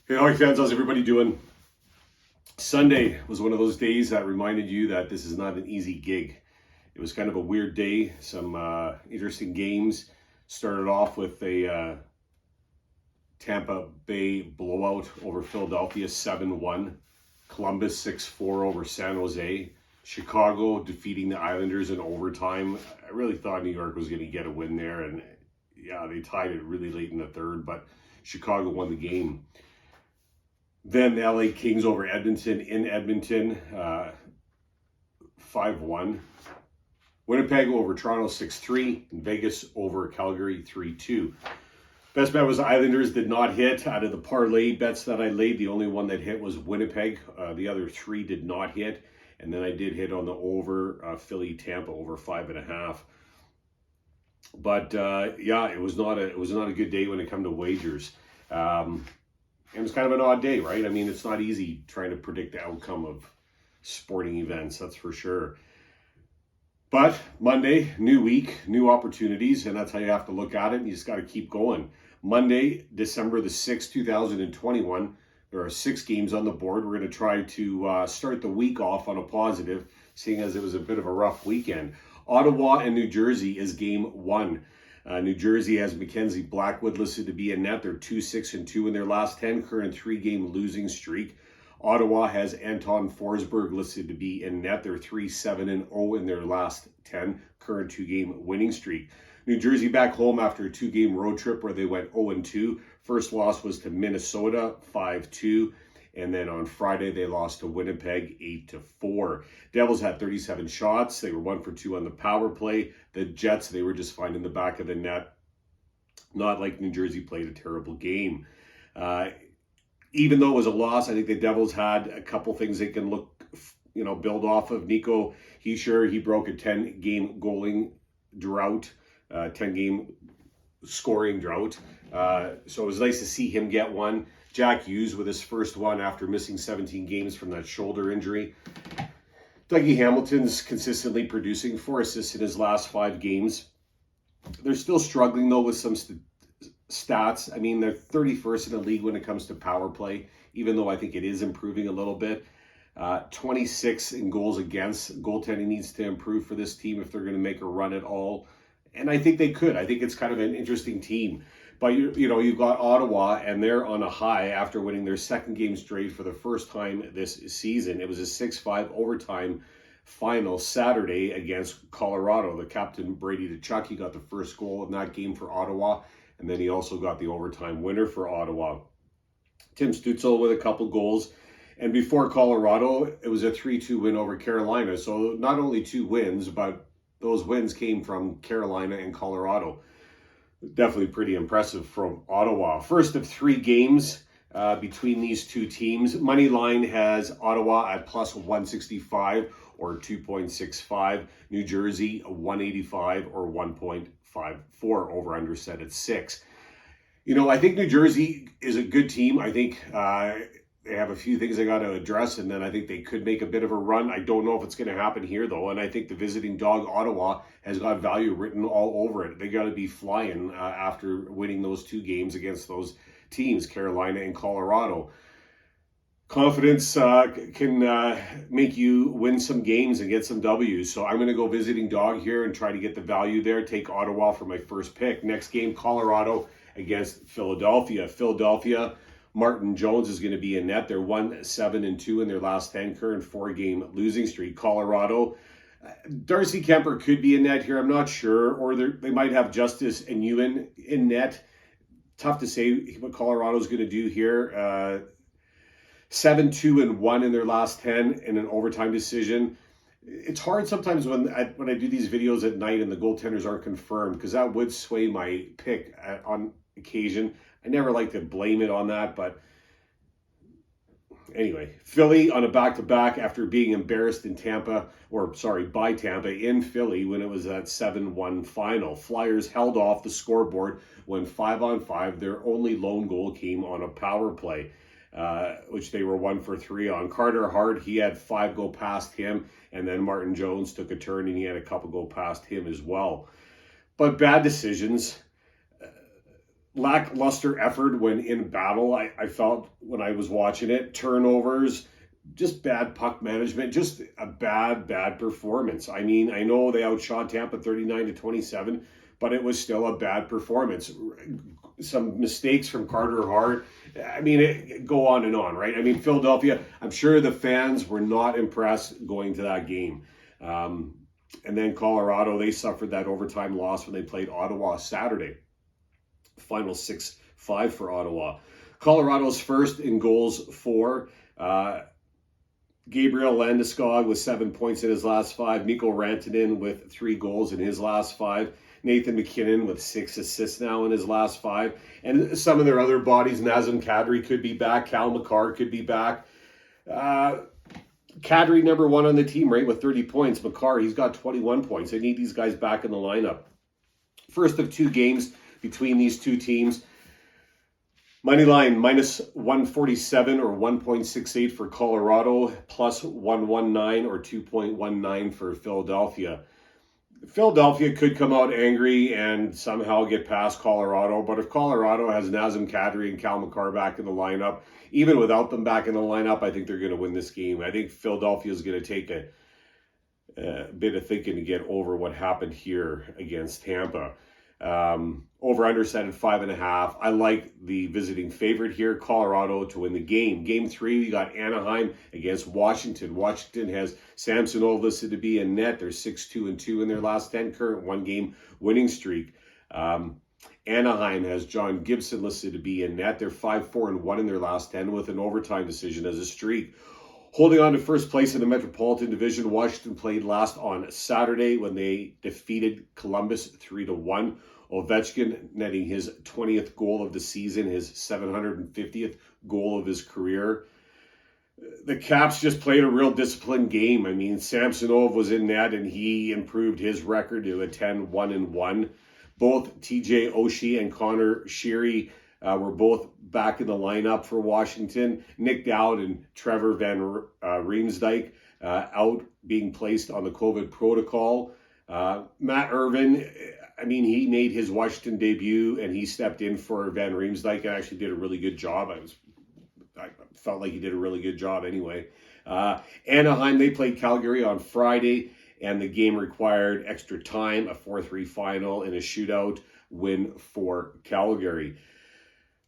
Hey, hockey fans, how's everybody doing? Sunday was one of those days that reminded you that this is not an easy gig. It was kind of a weird day. Some interesting games. Started off with a Tampa Bay blowout over Philadelphia, 7-1. Columbus 6-4 over San Jose. Chicago defeating the Islanders in overtime. I really thought New York was going to get a win there, and yeah, they tied it really late in the third, but Chicago won the game. Then the LA Kings over Edmonton in Edmonton, 5-1. Winnipeg over Toronto, 6-3. And Vegas over Calgary, 3-2. Best bet was Islanders did not hit. Out of the parlay bets that I laid, the only one that hit was Winnipeg. The other three did not hit. And then I did hit on the over Philly-Tampa over 5.5. But yeah, it was not a good day when it came to wagers. It was kind of an odd day, right? I mean, it's not easy trying to predict the outcome of sporting events, that's for sure. But Monday, new week, new opportunities, and that's how you have to look at it. And you just got to keep going. Monday, December the 6th, 2021, there are 6 games on the board. We're going to try to start the week off on a positive, seeing as it was a bit of a rough weekend. Ottawa and New Jersey is game 1. New Jersey has Mackenzie Blackwood listed to be in net. They're 2-6-2 in their last 10, current 3-game losing streak. Ottawa has Anton Forsberg listed to be in net. They're 3-7-0 in their last 10, current 2-game winning streak. New Jersey back home after a 2-game road trip where they went 0-2. First loss was to Minnesota, 5-2. And then on Friday, they lost to Winnipeg 8-4. Devils had 37 shots. They were 1 for 2 on the power play. The Jets, they were just fine in the back of the net. Not like New Jersey played a terrible game. Even though it was a loss, I think the Devils had a couple things they can build off of. Nico Hischier, he broke a 10-game goaling drought, 10-game scoring drought. So it was nice to see him get one. Jack Hughes with his first one after missing 17 games from that shoulder injury. Dougie Hamilton's consistently producing 4 assists in his last 5 games. They're still struggling, though, with some stats. I mean, they're 31st in the league when it comes to power play, even though I think it is improving a little bit. 26 in goals against. Goaltending needs to improve for this team if they're going to make a run at all. And I think they could. I think it's kind of an interesting team. But, you've got Ottawa, and they're on a high after winning their 2nd game straight for the first time this season. It was a 6-5 overtime final Saturday against Colorado. The captain, Brady Tkachuk, he got the first goal in that game for Ottawa, and then he also got the overtime winner for Ottawa. Tim Stützle with a couple goals. And before Colorado, it was a 3-2 win over Carolina. So not only 2 wins, but those wins came from Carolina and Colorado. Definitely pretty impressive from Ottawa. First of 3 games between these 2 teams. Money line has Ottawa at plus 165 or 2.65. New Jersey 185 or 1.54. Over under set at 6. I think New Jersey is a good team. I think they have a few things they got to address, and then I think they could make a bit of a run. I don't know if it's going to happen here, though, and I think the visiting dog, Ottawa, has got value written all over it. They got to be flying after winning those 2 games against those teams, Carolina and Colorado. Confidence can make you win some games and get some W's, so I'm going to go visiting dog here and try to get the value there. Take Ottawa for my first pick. Next game, Colorado against Philadelphia. Philadelphia, Martin Jones is going to be in net. They're 1-7-2 in their last 10, current 4-game losing streak. Colorado, Darcy Kemper could be in net here. I'm not sure. Or they might have Justice and Ewan in net. Tough to say what Colorado's going to do here. 7-2-1 in their last 10 in an overtime decision. It's hard sometimes when I do these videos at night and the goaltenders aren't confirmed, because that would sway my pick on occasion. I never like to blame it on that, but anyway, Philly on a back-to-back after being embarrassed by Tampa in Philly when it was that 7-1 final. Flyers held off the scoreboard when 5-on-5. Their only lone goal came on a power play, which they were 1 for 3 on. Carter Hart, he had 5 go past him, and then Martin Jones took a turn and he had a couple go past him as well. But bad decisions. lackluster effort when in battle. I felt when I was watching it, turnovers, just bad puck management, just a bad performance. I mean, I know they outshot Tampa 39-27, but it was still a bad performance. Some mistakes from Carter Hart. I mean, go on and on, right? I mean, Philadelphia, I'm sure the fans were not impressed going to that game. And then Colorado, they suffered that overtime loss when they played Ottawa Saturday. Final 6-5 for Ottawa. Colorado's first in goals for Gabriel Landeskog with 7 points in his last 5. Mikko Rantanen with 3 goals in his last 5. Nathan McKinnon with 6 assists now in his last 5. And some of their other bodies, Nazem Kadri could be back. Cal McCarr could be back. Kadri number 1 on the team, right, with 30 points. McCarr, he's got 21 points. They need these guys back in the lineup. First of 2 games between these two teams. Money line minus 147 or 1.68 for Colorado, plus 119 or 2.19 for Philadelphia. Philadelphia could come out angry and somehow get past Colorado, but if Colorado has Nazem Kadri and Cal McCarr back in the lineup, even without them back in the lineup, I think they're going to win this game. I think Philadelphia is going to take a bit of thinking to get over what happened here against Tampa. Over under set at 5.5. I like the visiting favorite here, Colorado, to win the game. Game 3, we got Anaheim against Washington. Washington has Samsonov listed to be in net. They're 6-2-2 in their last 10, current 1-game winning streak. Anaheim has John Gibson listed to be in net. They're 5-4-1 in their last 10 with an overtime decision as a streak. Holding on to first place in the Metropolitan Division, Washington played last on Saturday when they defeated Columbus 3-1. Ovechkin netting his 20th goal of the season, his 750th goal of his career. The Caps just played a real disciplined game. I mean, Samsonov was in net and he improved his record to a 10-1-1. Both TJ Oshie and Connor Sheary were both back in the lineup for Washington. Nick Dowd and Trevor Van Riemsdyk out being placed on the COVID protocol. Matt Irvin, I mean, he made his Washington debut and he stepped in for Van Riemsdyk and actually did a really good job. I felt like he did a really good job anyway. Anaheim, they played Calgary on Friday and the game required extra time, a 4-3 final and a shootout win for Calgary.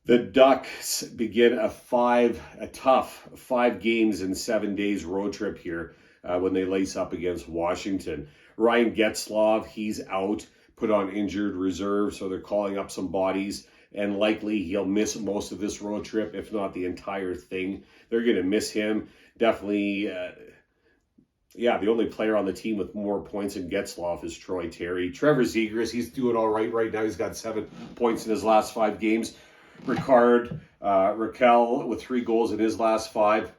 The Ducks begin a tough 5 games in 7 days road trip here when they lace up against Washington. Ryan Getzlaf, he's out, put on injured reserve, so they're calling up some bodies, and likely he'll miss most of this road trip, if not the entire thing. They're going to miss him. Definitely, the only player on the team with more points than Getzlaf is Troy Terry. Trevor Zegras, he's doing all right now. He's got 7 points in his last 5 games. Raquel with 3 goals in his last 5.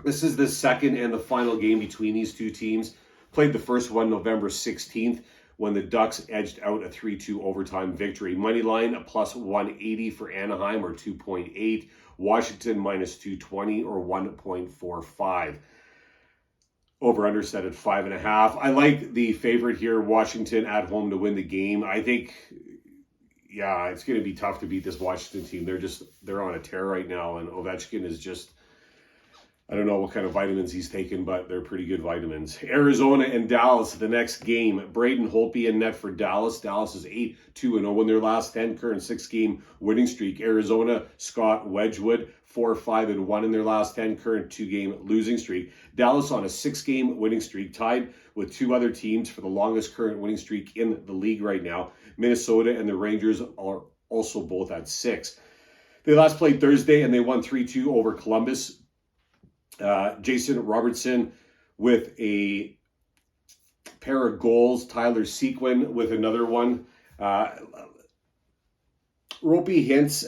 This is the second and the final game between these two teams. Played the first one November 16th when the Ducks edged out a 3-2 overtime victory. Money line a plus 180 for Anaheim or 2.8. Washington minus 220 or 1.45. Over under set at 5.5. I like the favorite here, Washington at home to win the game. I think, it's going to be tough to beat this Washington team. They're on a tear right now, and Ovechkin is just, I don't know what kind of vitamins he's taking, but they're pretty good vitamins. Arizona and Dallas, the next game. Braden Holtby in net for Dallas. Dallas is 8-2-0 in their last 10, current 6-game winning streak. Arizona, Scott Wedgwood, 4-5-1 in their last 10, current 2-game losing streak. Dallas on a 6-game winning streak, tied with 2 other teams for the longest current winning streak in the league right now. Minnesota and the Rangers are also both at 6. They last played Thursday and they won 3-2 over Columbus. Jason Robertson with a pair of goals. Tyler Sequin with another one. Ropey Hintz,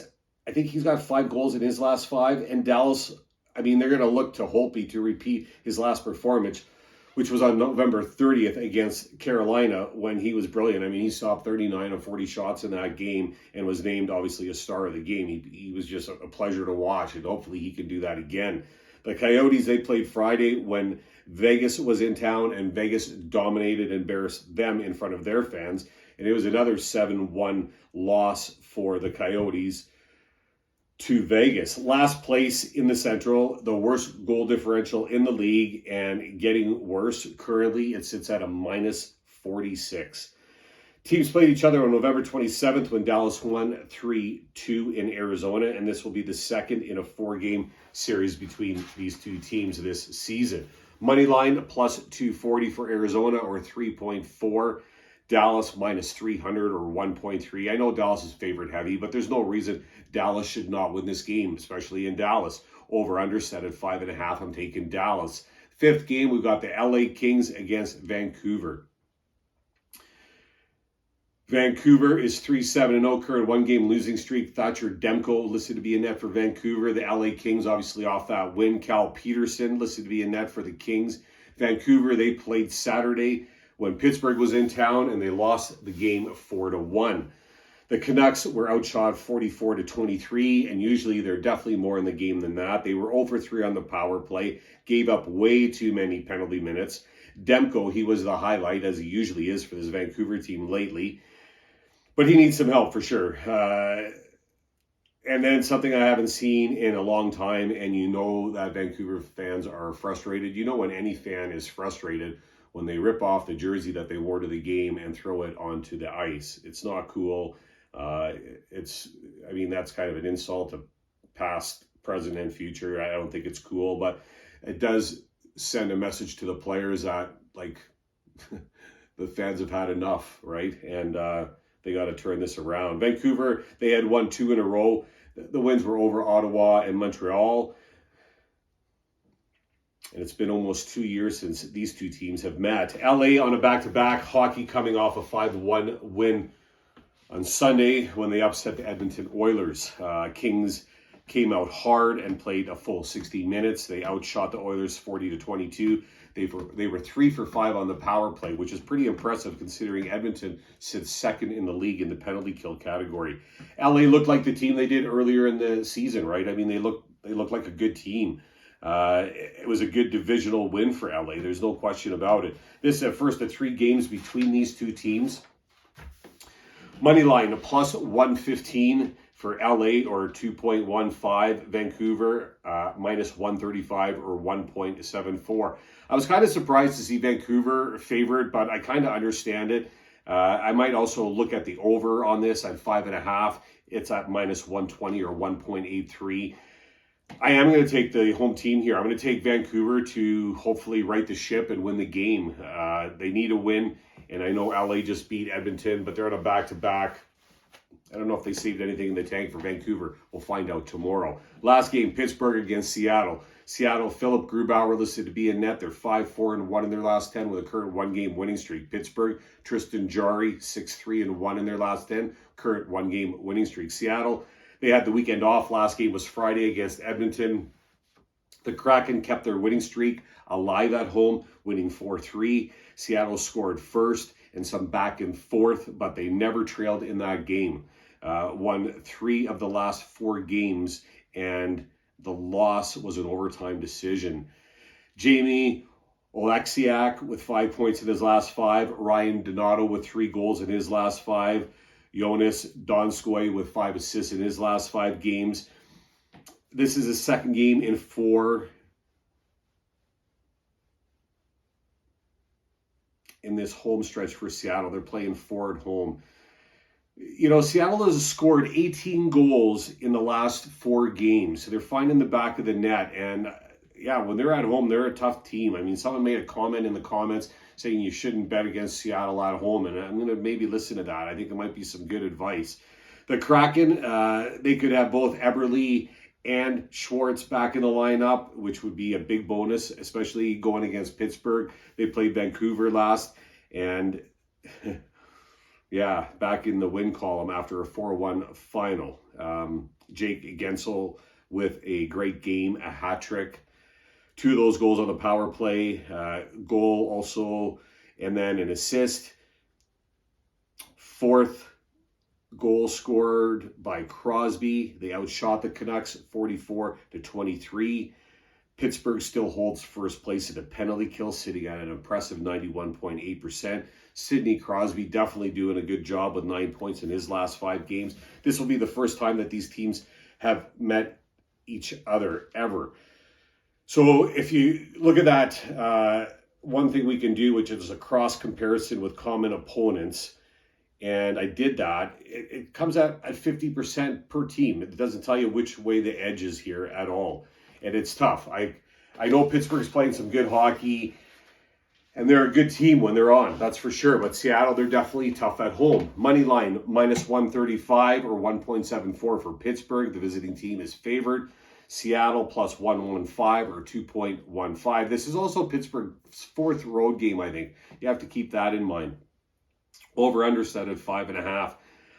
I think he's got 5 goals in his last 5. And Dallas, I mean, they're going to look to Holtby to repeat his last performance, which was on November 30th against Carolina when he was brilliant. I mean, he stopped 39 of 40 shots in that game and was named, obviously, a star of the game. He was just a pleasure to watch, and hopefully he can do that again. The Coyotes, they played Friday when Vegas was in town, and Vegas dominated and embarrassed them in front of their fans. And it was another 7-1 loss for the Coyotes to Vegas. Last place in the Central, the worst goal differential in the league, and getting worse. Currently, it sits at a -46. Teams played each other on November 27th when Dallas won 3-2 in Arizona, and this will be the second in a 4-game series between these two teams this season. Money line +240 for Arizona, or 3.4. Dallas -300 or 1.3. I know Dallas is favorite heavy, but there's no reason Dallas should not win this game, especially in Dallas. Over/under set at 5.5. I'm taking Dallas. Fifth game, we've got the LA Kings against Vancouver. Vancouver is 3-7-0, current 1-game losing streak. Thatcher Demko listed to be in net for Vancouver. The LA Kings obviously off that win. Cal Peterson listed to be in net for the Kings. Vancouver, they played Saturday when Pittsburgh was in town, and they lost the game 4-1. The Canucks were outshot 44-23, and usually they're definitely more in the game than that. They were 0-for-3 on the power play, gave up way too many penalty minutes. Demko, he was the highlight, as he usually is for this Vancouver team lately. But he needs some help for sure. And then something I haven't seen in a long time, and you know that Vancouver fans are frustrated. You know when any fan is frustrated, when they rip off the jersey that they wore to the game and throw it onto the ice. It's not cool. That's kind of an insult to past, present, and future. I don't think it's cool, but it does send a message to the players that, like, the fans have had enough, right? And they got to turn this around. Vancouver, they had won 2 in a row. The wins were over Ottawa and Montreal. And it's been almost 2 years since these two teams have met. LA on a back-to-back. Hockey coming off a 5-1 win on Sunday when they upset the Edmonton Oilers. Kings came out hard and played a full 60 minutes. They outshot the Oilers 40-22. They were 3-for-5 on the power play, which is pretty impressive considering Edmonton sits second in the league in the penalty kill category. LA looked like the team they did earlier in the season, right? I mean, they look like a good team. It was a good divisional win for LA. There's no question about it. This is first of 3 games between these two teams. Money line +115 for LA, or 2.15. Vancouver -135 or 1.74. I was kind of surprised to see Vancouver favored, but I kind of understand it. I might also look at the over on this at 5.5. It's at -120 or 1.83. I am going to take the home team here. I'm going to take Vancouver to hopefully right the ship and win the game. They need a win, and I know LA just beat Edmonton, but they're on a back-to-back. I don't know if they saved anything in the tank for Vancouver. We'll find out tomorrow. Last game, Pittsburgh against Seattle. Seattle, Philip Grubauer listed to be in net. They're 5-4-1 in their last 10 with a current 1-game winning streak. Pittsburgh, Tristan Jarry, 6-3-1 in their last 10, current 1-game winning streak. Seattle, they had the weekend off. Last game was Friday against Edmonton. The Kraken kept their winning streak alive at home, winning 4-3. Seattle scored first and some back and forth, but they never trailed in that game. Won 3 of the last 4 games, and the loss was an overtime decision. Jamie Oleksiak with 5 points in his last 5. Ryan Donato with 3 goals in his last 5. Jonas Donskoy with 5 assists in his last 5 games. This is his second game in 4 in this home stretch for Seattle. They're playing 4 at home. You know, Seattle has scored 18 goals in the last 4 games. So they're finding the back of the net. And yeah, when they're at home, they're a tough team. I mean, someone made a comment in the comments saying you shouldn't bet against Seattle at home. And I'm going to maybe listen to that. I think it might be some good advice. The Kraken, they could have both Eberle and Schwartz back in the lineup, which would be a big bonus, especially going against Pittsburgh. They played Vancouver last, and yeah, back in the win column after a 4-1 final. Jake Gensel with a great game, a hat trick. 2 of those goals on the power play, goal also, and then an assist. 4th goal scored by Crosby. They outshot the Canucks 44-23. Pittsburgh still holds first place at a penalty kill, sitting at an impressive 91.8%. Sidney Crosby definitely doing a good job with 9 points in his last 5 games. This will be the first time that these teams have met each other ever. So if you look at that, one thing we can do, which is a cross comparison with common opponents, and I did that, it comes out at 50% per team. It doesn't tell you which way the edge is here at all. And it's tough. I know Pittsburgh's playing some good hockey, and they're a good team when they're on, that's for sure. But Seattle, they're definitely tough at home. Money line, minus 135 or 1.74 for Pittsburgh. The visiting team is favored. Seattle plus 115 or 2.15. This is also Pittsburgh's 4th road game, I think. You have to keep that in mind. Over-under set at 5.5.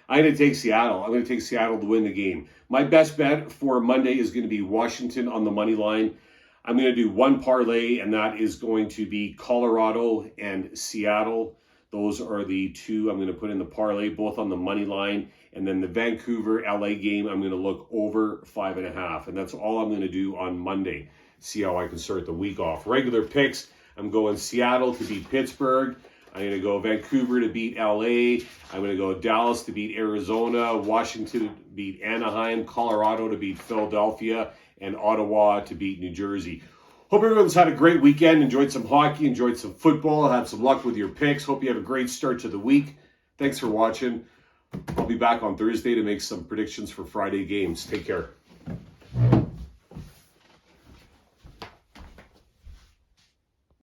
I'm going to take Seattle. I'm going to take Seattle to win the game. My best bet for Monday is going to be Washington on the money line. I'm going to do one parlay, and that is going to be Colorado and Seattle. Those are the 2 I'm going to put in the parlay, both on the money line. And then the Vancouver LA game, I'm going to look over 5.5. And that's all I'm going to do on Monday. See how I can start the week off. Regular picks, I'm going Seattle to beat Pittsburgh. I'm going to go Vancouver to beat LA. I'm going to go Dallas to beat Arizona. Washington to beat Anaheim. Colorado to beat Philadelphia. And Ottawa to beat New Jersey. Hope everyone's had a great weekend. Enjoyed some hockey. Enjoyed some football. Had some luck with your picks. Hope you have a great start to the week. Thanks for watching. I'll be back on Thursday to make some predictions for Friday games. Take care.